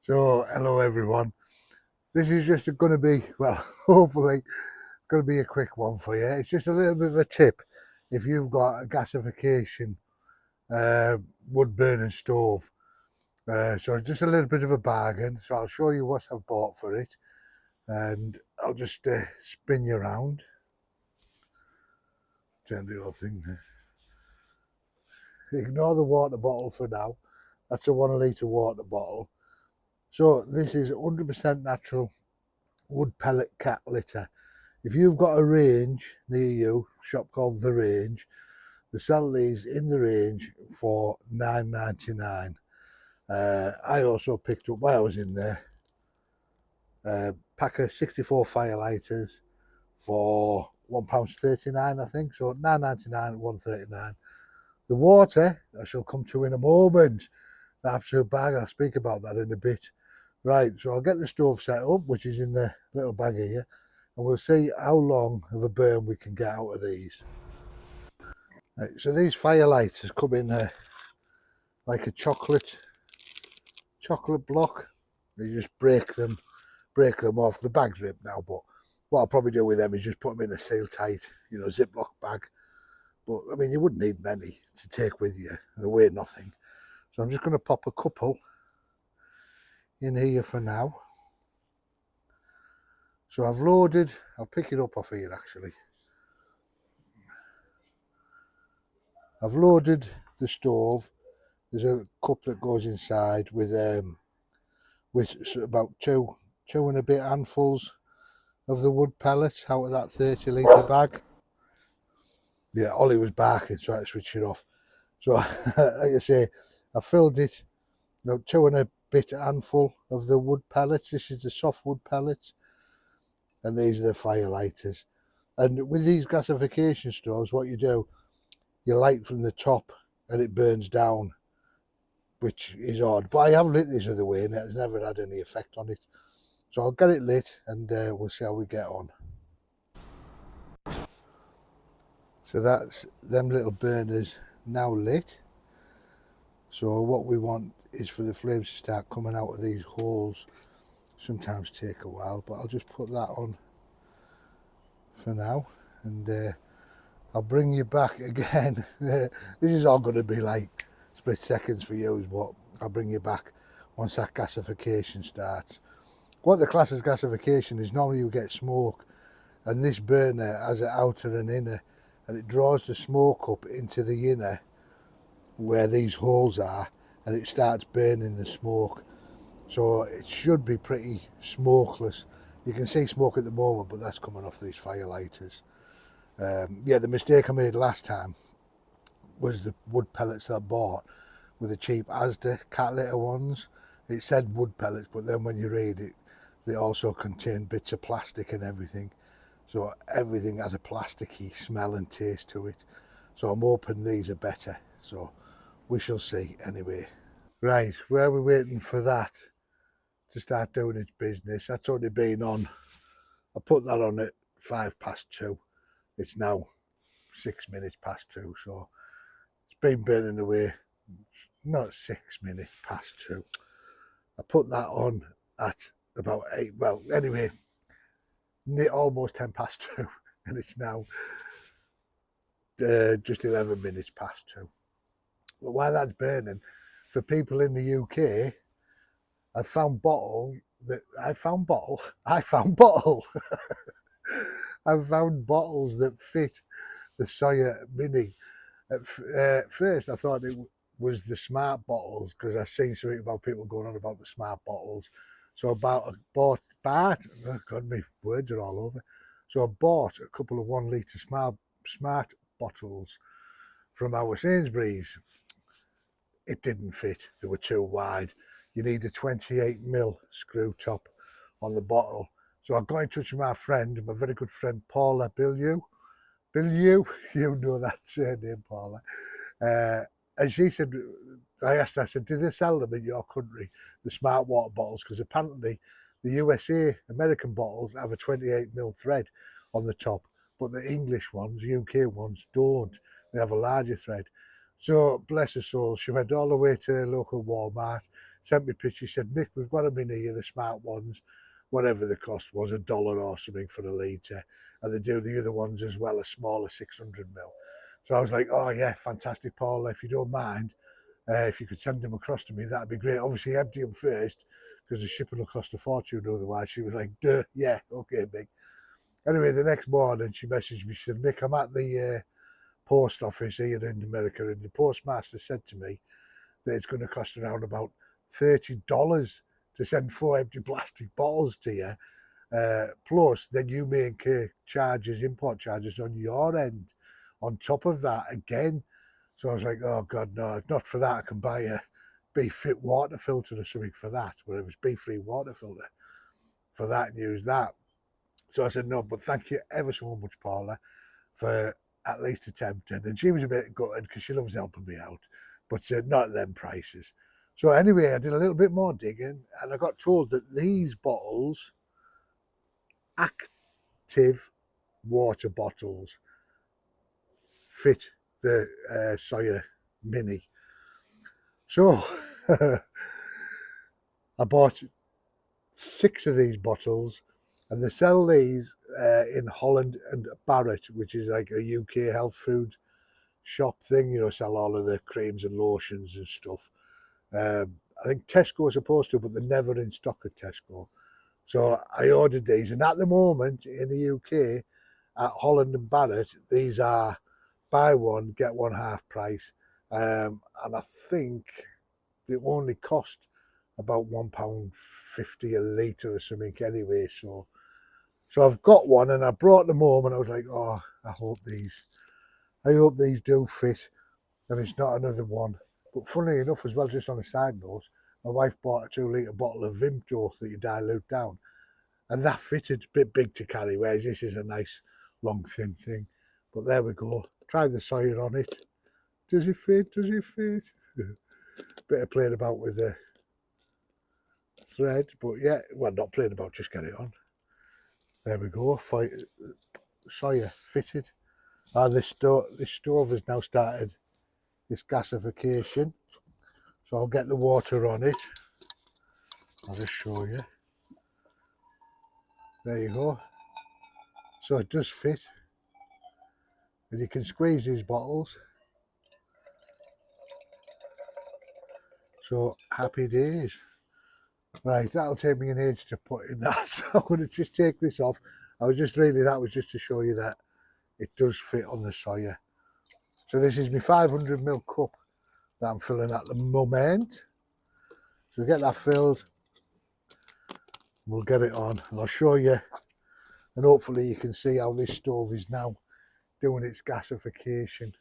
So, hello everyone. This is just going to be, well, hopefully, going to be a quick one for you. It's just a little bit of a tip if you've got a gasification uh, wood burning stove. So, just a little bit of a bargain. So, I'll show you what I've bought for it and I'll just spin you around. Turn the whole thing. Ignore the water bottle for now. That's a 1 litre water bottle. So, this is 100% natural wood pellet cat litter. If you've got a range near you, a shop called The Range, they sell these in the range for $9.99. I also picked up, while I was in there, a pack of 64 firelighters for £1.39, I think. So $9.99 $1.39. The water, I shall come to in a moment. The absolute bag, I'll speak about that in a bit. Right, so I'll get the stove set up, which is in the little bag here, and we'll see how long of a burn we can get out of these. Right, so these firelighters come in like a chocolate block. You just break them off. The bag's ripped now, but what I'll probably do with them is just put them in a seal tight, Ziploc bag. But I mean, you wouldn't need many to take with you. They weigh nothing. So I'm just going to pop a couple in here for now. So I've loaded, I'll pick it up off here actually. I've loaded the stove. There's a cup that goes inside with about two and a bit handfuls of the wood pellets out of that 30 litre bag. Yeah, Ollie was barking, so I had to switch it off. So, like I say, I filled it, about 2 and a bit handful of the wood pellets. This is the soft wood pellets, and these are the fire lighters. And with these gasification stoves, what you do, you light from the top and it burns down, which is odd. But I have lit this other way and it has never had any effect on it. So I'll get it lit and we'll see how we get on. So that's them little burners now lit. So what we want is for the flames to start coming out of these holes. Sometimes take a while, but I'll just put that on for now, and I'll bring you back again. This is all going to be like split seconds for you, but I'll bring you back once that gasification starts. What the class as gasification is, normally you get smoke, and this burner has an outer and inner, and it draws the smoke up into the inner where these holes are, and it starts burning the smoke. So it should be pretty smokeless. You can see smoke at the moment, but that's coming off these fire lighters. Yeah, the mistake I made last time was the wood pellets that I bought with the cheap Asda cat litter ones. It said wood pellets, but then when you read it, they also contain bits of plastic and everything. So everything has a plasticky smell and taste to it. So I'm hoping these are better. So we shall see anyway. Right, where we're waiting for that to start doing its business. That's only been on, I put that on at 2:05. It's now 6 minutes past 2, so it's been burning away. Not 6 minutes past 2. I put that on at about 8, well, anyway, almost 10 past 2, and it's now just 11 minutes past 2. But while that's burning, for people in the UK, I found bottles that fit the Sawyer Mini. At first, I thought it was the smart bottles because I seen something about people going on about the smart bottles. So I bought, oh God, my words are all over. So I bought a couple of 1 litre smart bottles from our Sainsbury's. It didn't fit. They were too wide. You need a 28mm screw top on the bottle. So I got in touch with my friend, my very good friend Paula Billieu. You know that surname, Paula. And she said, I said, do they sell them in your country, the smart water bottles? Because apparently the USA, American bottles have a 28mm thread on the top, but the English ones, UK ones, don't. They have a larger thread. So bless her soul, she went all the way to a local Walmart, sent me a picture. She said, Mick, we've got them in here, the smart ones, whatever the cost was, $1 or something for a litre. And they do the other ones as well, a smaller 600 ml. So I was like, oh yeah, fantastic, Paul. If you don't mind, if you could send them across to me, that'd be great. Obviously, empty them first because the shipping will cost a fortune otherwise. She was like, duh, yeah, okay, Mick. Anyway, the next morning, she messaged me. She said, Mick, I'm at the post office here in America, and the postmaster said to me that it's going to cost around about $30 to send 4 empty plastic bottles to you. Plus, then you may incur charges, import charges on your end on top of that again. So I was like, oh God, no, not for that. I can buy a Be-Fit water filter or something for that, where it was Be-Free water filter for that and use that. So I said, no, but thank you ever so much, Paula, for at least attempting. And she was a bit gutted because she loves helping me out, but not at them prices. So anyway, I did a little bit more digging and I got told that these bottles, active water bottles, fit the Sawyer Mini. So I bought 6 of these bottles, and they sell these in Holland and Barrett, which is like a UK health food shop thing, you know, sell all of the creams and lotions and stuff. I think Tesco are supposed to, but they're never in stock at Tesco. So I ordered these, and at the moment in the UK, at Holland and Barrett, these are buy one, get one half price. And I think they only cost about £1.50 a litre or something anyway. So I've got one and I brought them home and I was like, oh, I hope these do fit and it's not another one. But funnily enough as well, just on a side note, my wife bought a 2-litre bottle of Vimto that you dilute down, and that fitted, a bit big to carry, whereas this is a nice long thin thing. But there we go. Try the Sawyer on it. Does it fit? Does it fit? Bit of playing about with the thread, but yeah, well, not playing about, just get it on. There we go. Sawyer fitted. And this stove has now started this gasification. So I'll get the water on it. I'll just show you. There you go. So it does fit. And you can squeeze these bottles. So happy days. Right, that'll take me an age to put in that. So I'm going to just take this off. That was just to show you that it does fit on the Sawyer. So this is my 500ml cup that I'm filling at the moment. So we get that filled, we'll get it on, and I'll show you, and hopefully you can see how this stove is now doing its gasification.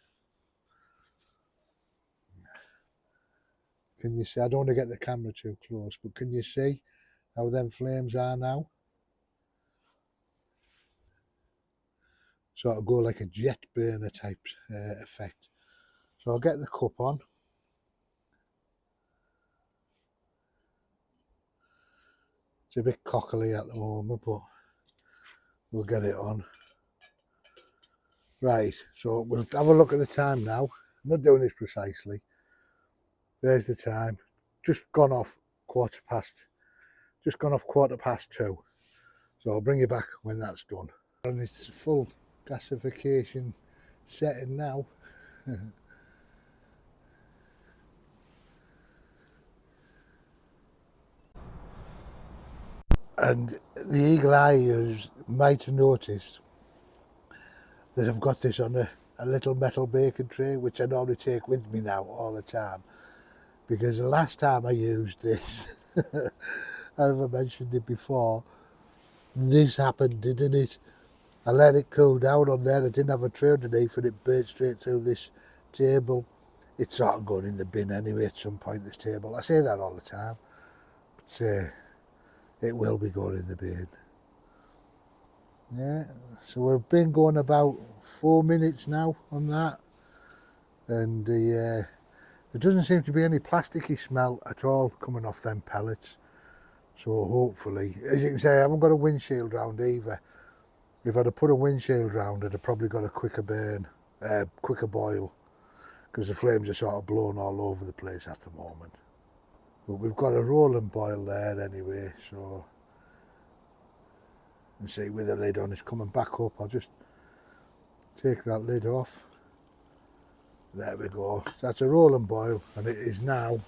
Can you see? I don't want to get the camera too close, but can you see how them flames are now? So it'll go like a jet burner type effect. So I'll get the cup on. It's a bit cockily at the moment, but we'll get it on. Right, so we'll have a look at the time now. I'm not doing this precisely. There's the time. Just gone off quarter past 2. So I'll bring you back when that's done. And it's full gasification setting now. And the eagle eyers might have noticed that I've got this on a little metal baking tray, which I normally take with me now all the time. Because the last time I used this, I've mentioned it before, this happened, didn't it? I let it cool down on there, I didn't have a tray underneath and it burnt straight through this table. It's sort of going in the bin anyway at some point, this table. I say that all the time, but it will be going in the bin. Yeah, so we've been going about 4 minutes now on that, and there doesn't seem to be any plasticky smell at all coming off them pellets. So hopefully, as you can see, I haven't got a windshield round either. If I'd have put a windshield round, I'd have probably got a quicker burn, quicker boil, because the flames are sort of blown all over the place at the moment. But we've got a rolling boil there anyway, so you see with the lid on, it's coming back up. I'll just take that lid off. There we go. So that's a rolling boil, and it is now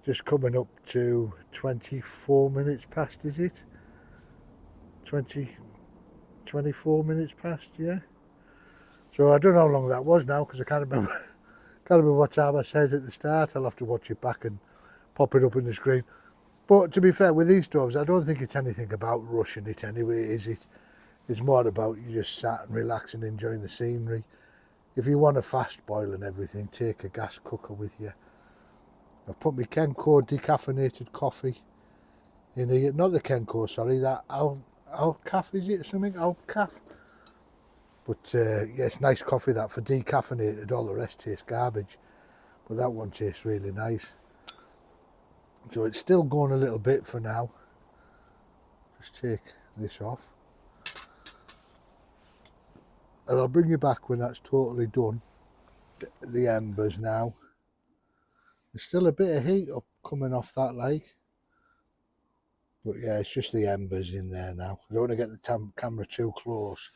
just coming up to 24 minutes past, is it? 24 minutes past, yeah. So I don't know how long that was now, because I can't remember can't remember what time I said at the start. I'll have to watch it back and pop it up in the screen. But to be fair, with these stoves, I don't think it's anything about rushing it anyway, is it? It's more about you just sat and relaxing, enjoying the scenery. If you want a fast boil and everything, take a gas cooker with you. I've put my Kenco decaffeinated coffee in here. Not the Kenco, sorry, that Alcaf, is it, or something? Alcaf? But yeah, it's nice coffee that, for decaffeinated. All the rest tastes garbage, but that one tastes really nice. So it's still going a little bit for now. Just take this off, and I'll bring you back when that's totally done. The embers now. There's still a bit of heat up coming off that, like. But yeah, it's just the embers in there now. I don't want to get the camera too close.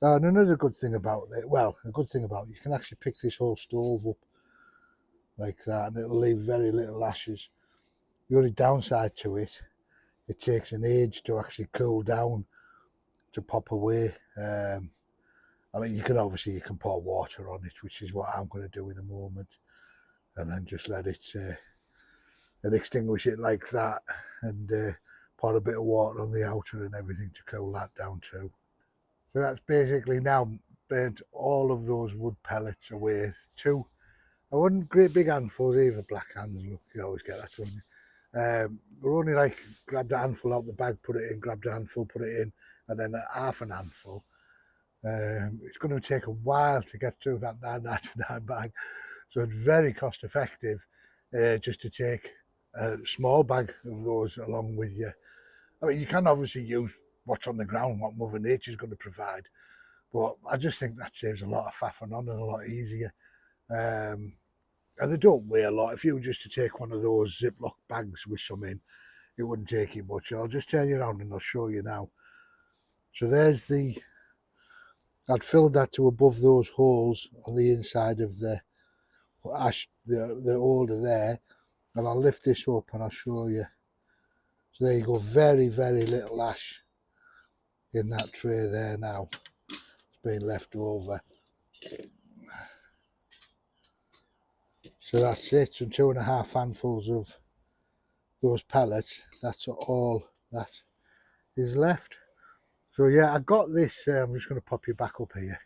And another good thing about it, well, a good thing about it, you can actually pick this whole stove up like that, and it'll leave very little ashes. The only downside to it, it takes an age to actually cool down, to pop away. I mean, you can pour water on it, which is what I'm going to do in a moment, and then just let it and extinguish it like that, and pour a bit of water on the outer and everything to cool that down too. So that's basically now burnt all of those wood pellets away. I wasn't great big handfuls either, black hands, look, you always get that, don't you? We're only like, grabbed a handful out the bag, put it in, grabbed a handful, put it in, and then half an handful. It's going to take a while to get through that 9.99 bag, so it's very cost effective just to take a small bag of those along with you. I mean, you can obviously use what's on the ground, what Mother Nature's going to provide, but I just think that saves a lot of faffing on and a lot easier. And they don't weigh a lot. If you were just to take one of those Ziploc bags with some in, it wouldn't take you much. I'll just turn you around and I'll show you now. So there's I'd filled that to above those holes on the inside of the ash, the holder there, and I'll lift this up and I'll show you. So there you go, very, very little ash in that tray there now. It's been left over. So that's it, so 2.5 handfuls of those pellets. That's all that is left. So yeah, I got this, I'm just going to pop you back up here.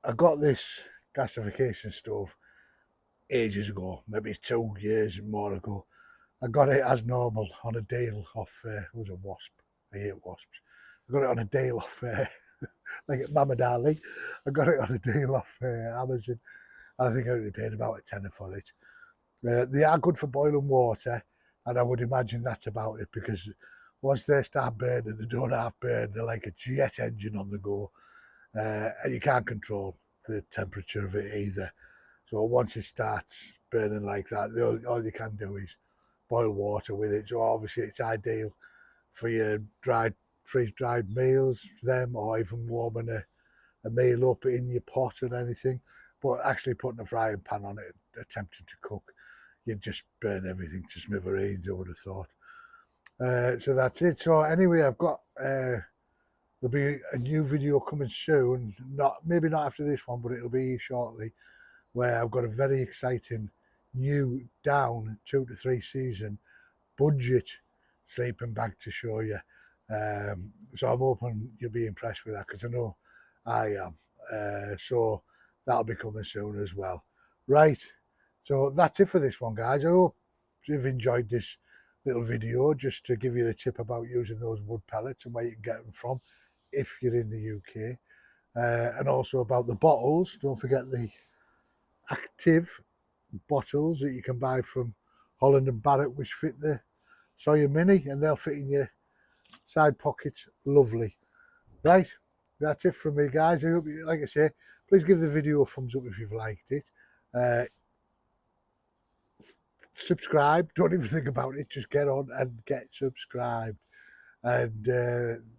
I got this gasification stove ages ago, maybe 2 years and more ago. I got it as normal on a deal off, it was a wasp, I hate wasps. I got it on a deal off, like at Mama Darling. I got it on a deal off Amazon, and I think I only paid about a tenner for it. They are good for boiling water, and I would imagine that's about it, because once they start burning, they don't half burn, they're like a jet engine on the go, and you can't control the temperature of it either. So once it starts burning like that, all you can do is boil water with it. So obviously it's ideal for your freeze-dried meals, them, or even warming a meal up in your pot and anything. But actually putting a frying pan on it, attempting to cook, you'd just burn everything to smithereens, I would have thought. So that's it. So anyway, I've got there'll be a new video coming soon. Maybe not after this one, but it'll be shortly, where I've got a very exciting new down 2 to 3 season budget sleeping bag to show you. So I'm hoping you'll be impressed with that, because I know I am. So that'll be coming soon as well. Right, so that's it for this one, guys. I hope you've enjoyed this little video, just to give you a tip about using those wood pellets and where you can get them from if you're in the UK. And also about the bottles. Don't forget the active bottles that you can buy from Holland and Barrett, which fit the Sawyer Mini, and they'll fit in your side pockets lovely. Right, that's it from me, guys. I hope you, like I say, Please give the video a thumbs up if you've liked it. Subscribe, don't even think about it, just get on and get subscribed. And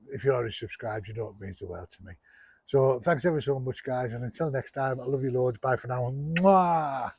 if you're already subscribed, you know it means the world to me. So thanks ever so much, guys, and until next time, I love you loads. Bye for now. Mwah!